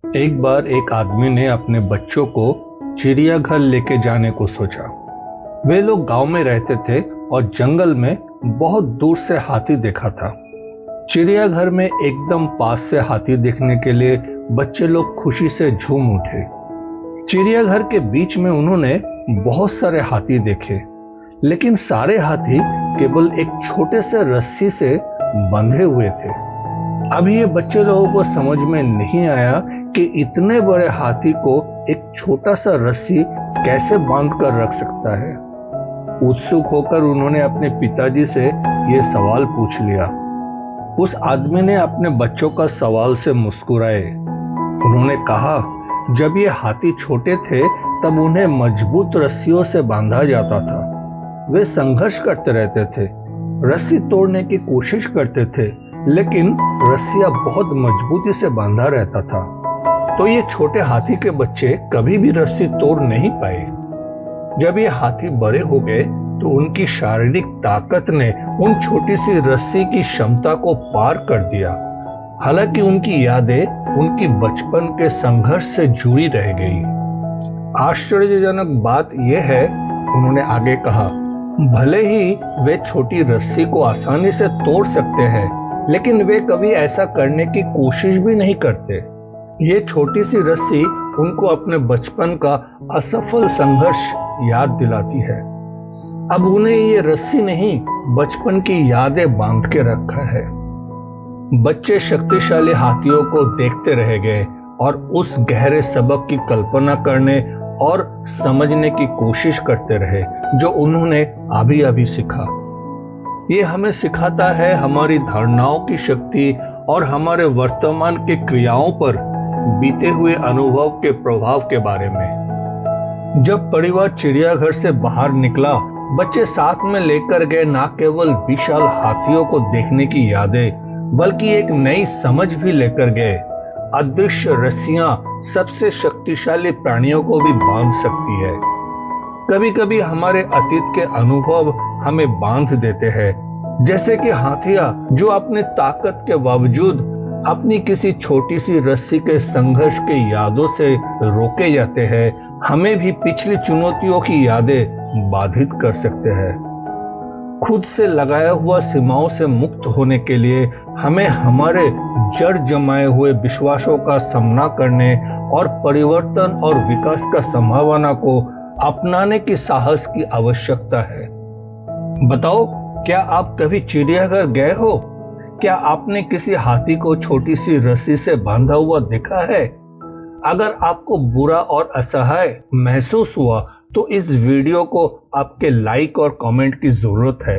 एक बार एक आदमी ने अपने बच्चों को चिड़ियाघर लेके जाने को सोचा। वे लोग गांव में रहते थे और जंगल में बहुत दूर से हाथी देखा था। चिड़ियाघर में एकदम पास से हाथी देखने के लिए बच्चे लोग खुशी से झूम उठे। चिड़ियाघर के बीच में उन्होंने बहुत सारे हाथी देखे, लेकिन सारे हाथी केवल एक छोटे से रस्सी से बंधे हुए थे। अभी ये बच्चे लोगों को समझ में नहीं आया कि इतने बड़े हाथी को एक छोटा सा रस्सी कैसे बांध कर रख सकता है। उत्सुक होकर उन्होंने अपने पिताजी से यह सवाल पूछ लिया। उस आदमी ने अपने बच्चों का सवाल से मुस्कुराए। उन्होंने कहा, जब ये हाथी छोटे थे तब उन्हें मजबूत रस्सियों से बांधा जाता था। वे संघर्ष करते रहते थे, रस्सी तोड़ने की कोशिश करते थे, लेकिन रस्सियां बहुत मजबूती से बांधा रहता था। तो ये छोटे हाथी के बच्चे कभी भी रस्सी तोड़ नहीं पाए। जब ये हाथी बड़े हो गए तो उनकी शारीरिक ताकत ने उन छोटी सी रस्सी की क्षमता को पार कर दिया। हालांकि उनकी यादें उनकी बचपन के संघर्ष से जुड़ी रह गई। आश्चर्यजनक बात यह है, उन्होंने आगे कहा, भले ही वे छोटी रस्सी को आसानी से तोड़ सकते हैं, लेकिन वे कभी ऐसा करने की कोशिश भी नहीं करते। ये छोटी सी रस्सी उनको अपने बचपन का असफल संघर्ष याद दिलाती है। अब उन्हें ये रस्सी नहीं, बचपन की यादें बांध के रखा है। बच्चे शक्तिशाली हाथियों को देखते रह गए और उस गहरे सबक की कल्पना करने और समझने की कोशिश करते रहे जो उन्होंने अभी अभी सीखा। ये हमें सिखाता है हमारी धारणाओं की शक्ति और हमारे वर्तमान के क्रियाओं पर बीते हुए अनुभव के प्रभाव के बारे में। जब परिवार चिड़ियाघर से बाहर निकला, बच्चे साथ में लेकर गए न केवल विशाल हाथियों को देखने की यादें, बल्कि एक नई समझ भी लेकर गए। अदृश्य रस्सियां सबसे शक्तिशाली प्राणियों को भी बांध सकती है। कभी कभी हमारे अतीत के अनुभव हमें बांध देते हैं, जैसे कि हाथिया जो अपनी ताकत के बावजूद अपनी किसी छोटी सी रस्सी के संघर्ष के यादों से रोके जाते हैं, हमें भी पिछली चुनौतियों की यादें बाधित कर सकते हैं। खुद से लगाया हुआ सीमाओं से मुक्त होने के लिए हमें हमारे जड़ जमाए हुए विश्वासों का सामना करने और परिवर्तन और विकास का संभावना को अपनाने की साहस की आवश्यकता है। बताओ, क्या आप कभी चिड़ियाघर गए हो? क्या आपने किसी हाथी को छोटी सी रस्सी से बांधा हुआ देखा है? अगर आपको बुरा और असहाय महसूस हुआ तो इस वीडियो को आपके लाइक और कमेंट की जरूरत है।